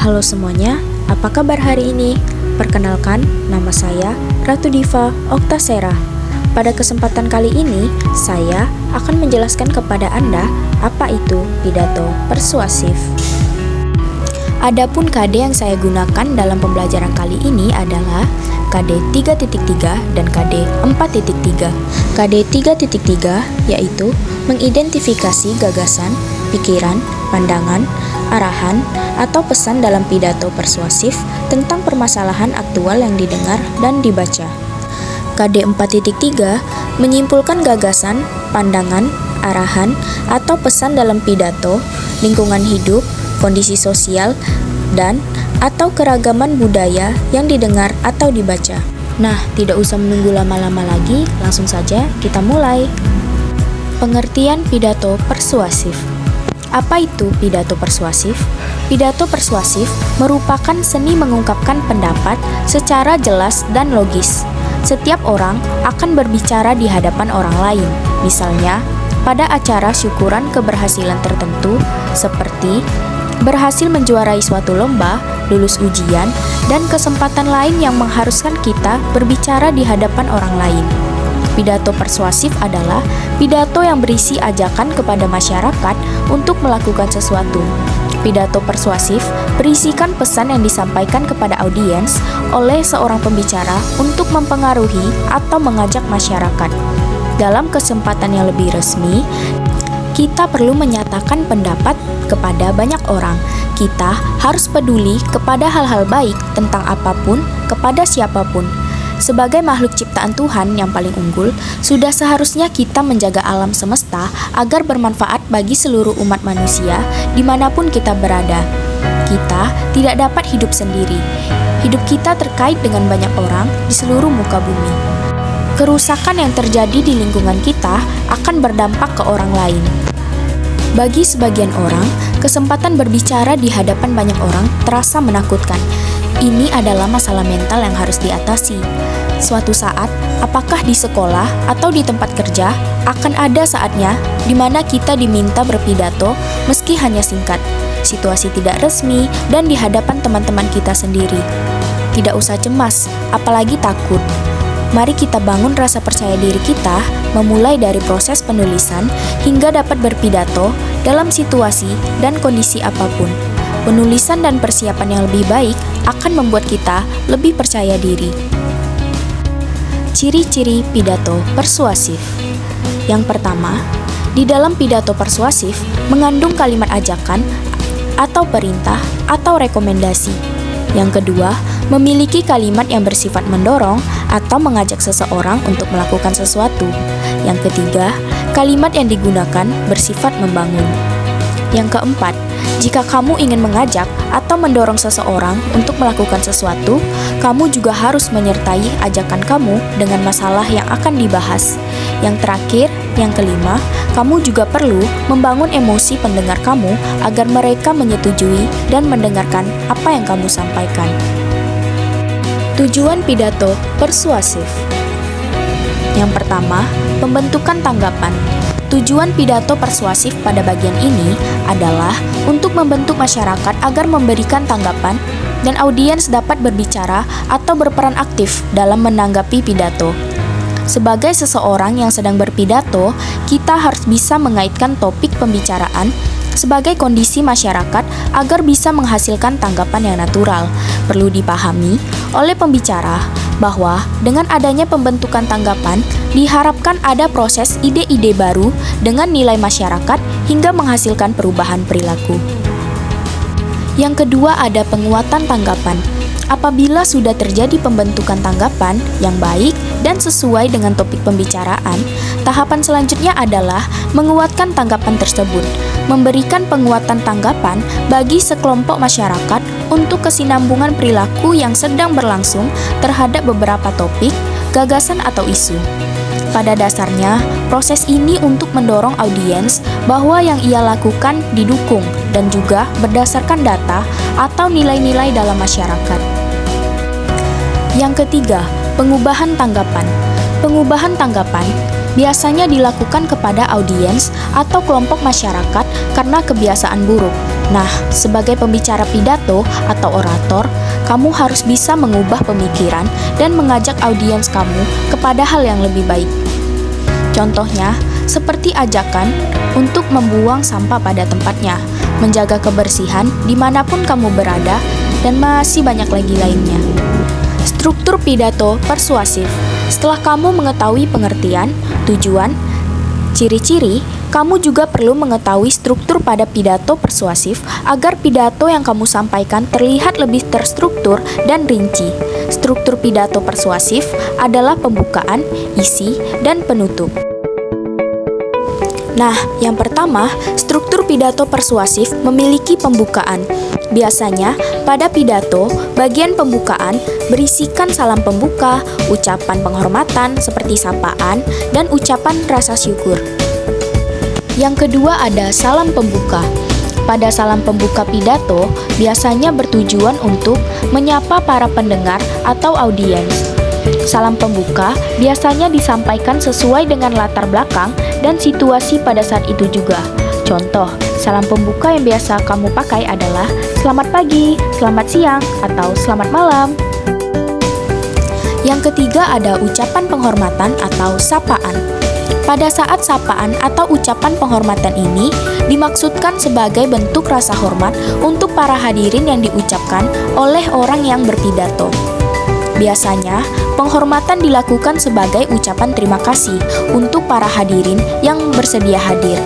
Halo semuanya, apa kabar hari ini? Perkenalkan, nama saya Ratu Diva Oktasera. Pada kesempatan kali ini, saya akan menjelaskan kepada Anda apa itu pidato persuasif. Adapun KD yang saya gunakan dalam pembelajaran kali ini adalah KD 3.3 dan KD 4.3. KD 3.3 yaitu mengidentifikasi gagasan, pikiran, pandangan, arahan, atau pesan dalam pidato persuasif tentang permasalahan aktual yang didengar dan dibaca. KD 4.3 menyimpulkan gagasan, pandangan, arahan, atau pesan dalam pidato, lingkungan hidup, kondisi sosial, dan atau keragaman budaya yang didengar atau dibaca. Nah, tidak usah menunggu lama-lama lagi, langsung saja kita mulai. Pengertian pidato persuasif. Apa itu pidato persuasif? Pidato persuasif merupakan seni mengungkapkan pendapat secara jelas dan logis. Setiap orang akan berbicara di hadapan orang lain, misalnya pada acara syukuran keberhasilan tertentu seperti berhasil menjuarai suatu lomba, lulus ujian, dan kesempatan lain yang mengharuskan kita berbicara di hadapan orang lain. Pidato persuasif adalah pidato yang berisi ajakan kepada masyarakat untuk melakukan sesuatu. Pidato persuasif berisikan pesan yang disampaikan kepada audiens oleh seorang pembicara untuk mempengaruhi atau mengajak masyarakat. Dalam kesempatan yang lebih resmi, kita perlu menyatakan pendapat kepada banyak orang. Kita harus peduli kepada hal-hal baik tentang apapun, kepada siapapun. Sebagai makhluk ciptaan Tuhan yang paling unggul, sudah seharusnya kita menjaga alam semesta agar bermanfaat bagi seluruh umat manusia dimanapun kita berada. Kita tidak dapat hidup sendiri. Hidup kita terkait dengan banyak orang di seluruh muka bumi. Kerusakan yang terjadi di lingkungan kita akan berdampak ke orang lain. Bagi sebagian orang, kesempatan berbicara di hadapan banyak orang terasa menakutkan. Ini adalah masalah mental yang harus diatasi. Suatu saat, apakah di sekolah atau di tempat kerja, akan ada saatnya di mana kita diminta berpidato meski hanya singkat, situasi tidak resmi, dan di hadapan teman-teman kita sendiri. Tidak usah cemas, apalagi takut. Mari kita bangun rasa percaya diri kita, memulai dari proses penulisan hingga dapat berpidato dalam situasi dan kondisi apapun. Penulisan dan persiapan yang lebih baik akan membuat kita lebih percaya diri. Ciri-ciri pidato persuasif. Yang pertama, di dalam pidato persuasif mengandung kalimat ajakan atau perintah atau rekomendasi. Yang kedua, memiliki kalimat yang bersifat mendorong atau mengajak seseorang untuk melakukan sesuatu. Yang ketiga, kalimat yang digunakan bersifat membangun. Yang keempat, jika kamu ingin mengajak atau mendorong seseorang untuk melakukan sesuatu, kamu juga harus menyertai ajakan kamu dengan masalah yang akan dibahas. Yang terakhir, yang kelima, kamu juga perlu membangun emosi pendengar kamu agar mereka menyetujui dan mendengarkan apa yang kamu sampaikan. Tujuan pidato persuasif. Yang pertama, pembentukan tanggapan. Tujuan pidato persuasif pada bagian ini adalah untuk membentuk masyarakat agar memberikan tanggapan dan audiens dapat berbicara atau berperan aktif dalam menanggapi pidato. Sebagai seseorang yang sedang berpidato, kita harus bisa mengaitkan topik pembicaraan sebagai kondisi masyarakat agar bisa menghasilkan tanggapan yang natural. Perlu dipahami oleh pembicara bahwa dengan adanya pembentukan tanggapan, diharapkan ada proses ide-ide baru dengan nilai masyarakat hingga menghasilkan perubahan perilaku. Yang kedua, ada penguatan tanggapan. Apabila sudah terjadi pembentukan tanggapan yang baik dan sesuai dengan topik pembicaraan, tahapan selanjutnya adalah menguatkan tanggapan tersebut, memberikan penguatan tanggapan bagi sekelompok masyarakat untuk kesinambungan perilaku yang sedang berlangsung terhadap beberapa topik, gagasan atau isu. Pada dasarnya, proses ini untuk mendorong audiens bahwa yang ia lakukan didukung dan juga berdasarkan data atau nilai-nilai dalam masyarakat. Yang ketiga, pengubahan tanggapan. Pengubahan tanggapan biasanya dilakukan kepada audiens atau kelompok masyarakat karena kebiasaan buruk. Nah, sebagai pembicara pidato atau orator, kamu harus bisa mengubah pemikiran dan mengajak audiens kamu kepada hal yang lebih baik. Contohnya, seperti ajakan untuk membuang sampah pada tempatnya, menjaga kebersihan dimanapun kamu berada, dan masih banyak lagi lainnya. Struktur pidato persuasif. Setelah kamu mengetahui pengertian, tujuan, ciri-ciri, kamu juga perlu mengetahui struktur pada pidato persuasif agar pidato yang kamu sampaikan terlihat lebih terstruktur dan rinci. Struktur pidato persuasif adalah pembukaan, isi, dan penutup. Nah, yang pertama, struktur pidato persuasif memiliki pembukaan. Biasanya, pada pidato, bagian pembukaan berisikan salam pembuka, ucapan penghormatan seperti sapaan, dan ucapan rasa syukur. Yang kedua ada salam pembuka. Pada salam pembuka pidato, biasanya bertujuan untuk menyapa para pendengar atau audiens. Salam pembuka biasanya disampaikan sesuai dengan latar belakang dan situasi pada saat itu juga. Contoh, salam pembuka yang biasa kamu pakai adalah selamat pagi, selamat siang, atau selamat malam. Yang ketiga ada ucapan penghormatan atau sapaan. Pada saat sapaan atau ucapan penghormatan ini dimaksudkan sebagai bentuk rasa hormat untuk para hadirin yang diucapkan oleh orang yang berpidato. Biasanya, penghormatan dilakukan sebagai ucapan terima kasih untuk para hadirin yang bersedia hadir.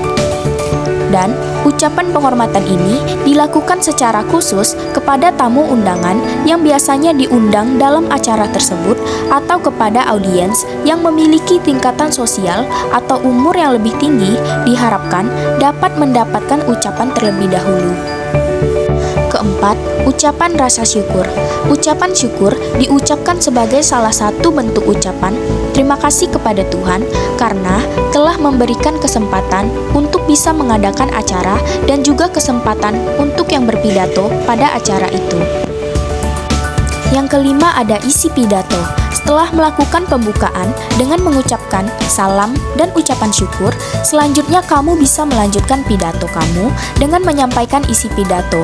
Dan ucapan penghormatan ini dilakukan secara khusus kepada tamu undangan yang biasanya diundang dalam acara tersebut atau kepada audiens yang memiliki tingkatan sosial atau umur yang lebih tinggi diharapkan dapat mendapatkan ucapan terlebih dahulu. Keempat, ucapan rasa syukur. Ucapan syukur diucapkan sebagai salah satu bentuk ucapan terima kasih kepada Tuhan karena telah memberikan kesempatan untuk bisa mengadakan acara dan juga kesempatan untuk yang berpidato pada acara itu. Yang kelima ada isi pidato. Setelah melakukan pembukaan dengan mengucapkan salam dan ucapan syukur, selanjutnya kamu bisa melanjutkan pidato kamu dengan menyampaikan isi pidato.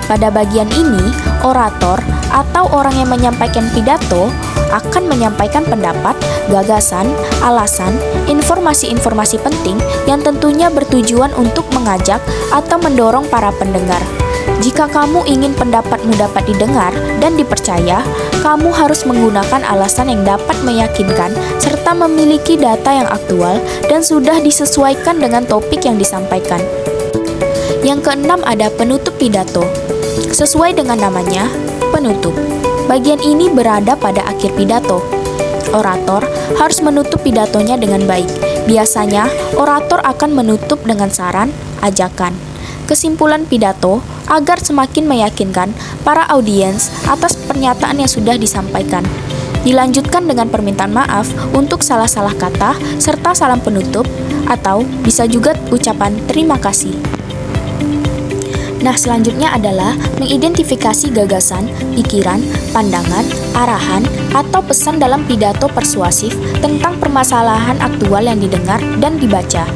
Pada bagian ini, orator atau orang yang menyampaikan pidato akan menyampaikan pendapat, gagasan, alasan, informasi-informasi penting yang tentunya bertujuan untuk mengajak atau mendorong para pendengar. Jika kamu ingin pendapatmu dapat didengar dan dipercaya, kamu harus menggunakan alasan yang dapat meyakinkan serta memiliki data yang aktual dan sudah disesuaikan dengan topik yang disampaikan. Yang keenam ada penutup pidato. Sesuai dengan namanya, penutup. Bagian ini berada pada akhir pidato. Orator harus menutup pidatonya dengan baik. Biasanya, orator akan menutup dengan saran, ajakan, kesimpulan pidato agar semakin meyakinkan para audiens atas pernyataan yang sudah disampaikan. Dilanjutkan dengan permintaan maaf untuk salah-salah kata serta salam penutup atau bisa juga ucapan terima kasih. Nah, selanjutnya adalah mengidentifikasi gagasan, pikiran, pandangan, arahan, atau pesan dalam pidato persuasif tentang permasalahan aktual yang didengar dan dibaca.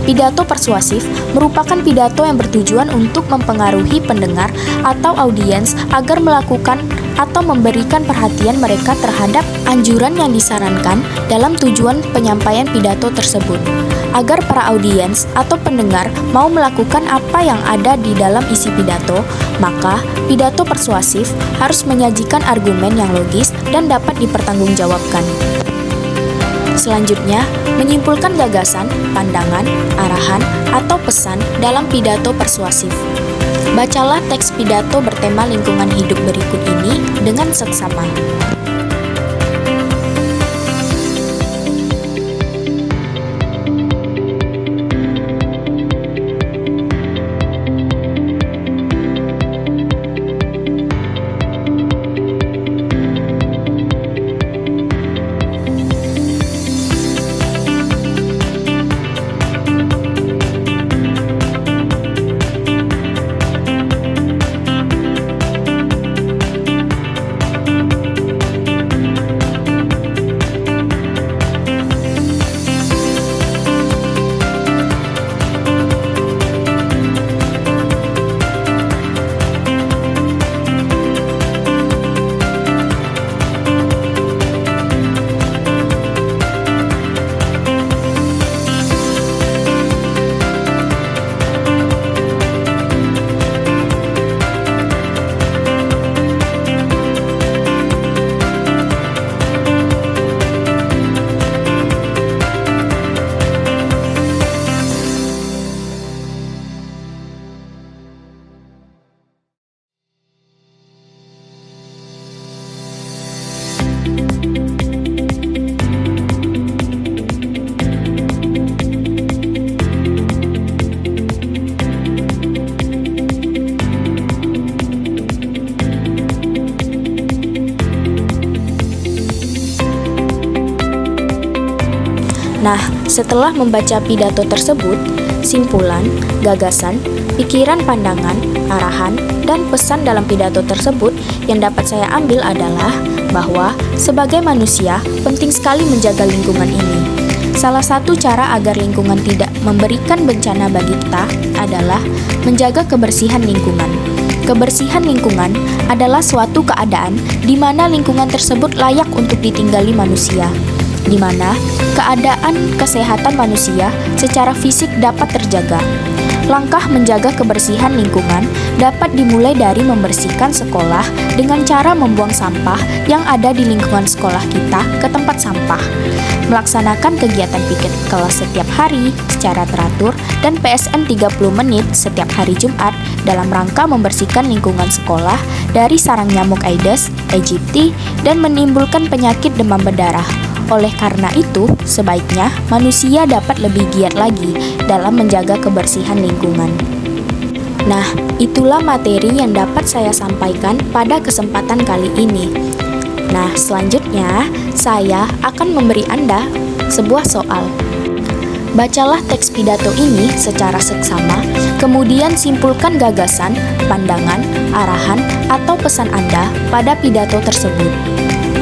Pidato persuasif merupakan pidato yang bertujuan untuk mempengaruhi pendengar atau audiens agar melakukan atau memberikan perhatian mereka terhadap anjuran yang disarankan dalam tujuan penyampaian pidato tersebut. Agar para audiens atau pendengar mau melakukan apa yang ada di dalam isi pidato, maka pidato persuasif harus menyajikan argumen yang logis dan dapat dipertanggungjawabkan. Selanjutnya, menyimpulkan gagasan, pandangan, arahan, atau pesan dalam pidato persuasif. Bacalah teks pidato bertema lingkungan hidup berikut ini dengan seksama. Nah, setelah membaca pidato tersebut, simpulan, gagasan, pikiran, pandangan, arahan, dan pesan dalam pidato tersebut yang dapat saya ambil adalah bahwa sebagai manusia penting sekali menjaga lingkungan ini. Salah satu cara agar lingkungan tidak memberikan bencana bagi kita adalah menjaga kebersihan lingkungan. Kebersihan lingkungan adalah suatu keadaan di mana lingkungan tersebut layak untuk ditinggali manusia, di mana keadaan kesehatan manusia secara fisik dapat terjaga. Langkah menjaga kebersihan lingkungan dapat dimulai dari membersihkan sekolah dengan cara membuang sampah yang ada di lingkungan sekolah kita ke tempat sampah, melaksanakan kegiatan piket kelas setiap hari secara teratur dan PSN 30 menit setiap hari Jumat dalam rangka membersihkan lingkungan sekolah dari sarang nyamuk Aedes aegypti dan menimbulkan penyakit demam berdarah. Oleh karena itu, sebaiknya manusia dapat lebih giat lagi dalam menjaga kebersihan lingkungan. Nah, itulah materi yang dapat saya sampaikan pada kesempatan kali ini. Nah, selanjutnya saya akan memberi Anda sebuah soal. Bacalah teks pidato ini secara seksama, kemudian simpulkan gagasan, pandangan, arahan, atau pesan Anda pada pidato tersebut.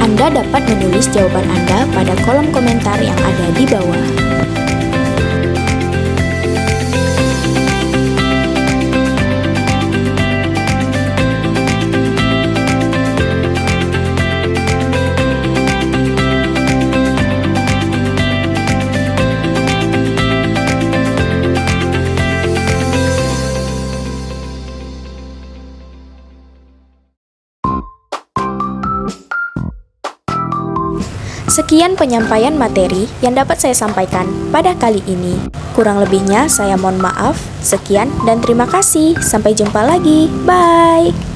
Anda dapat menulis jawaban Anda pada kolom komentar yang ada di bawah. Sekian penyampaian materi yang dapat saya sampaikan pada kali ini. Kurang lebihnya saya mohon maaf. Sekian dan terima kasih. Sampai jumpa lagi. Bye.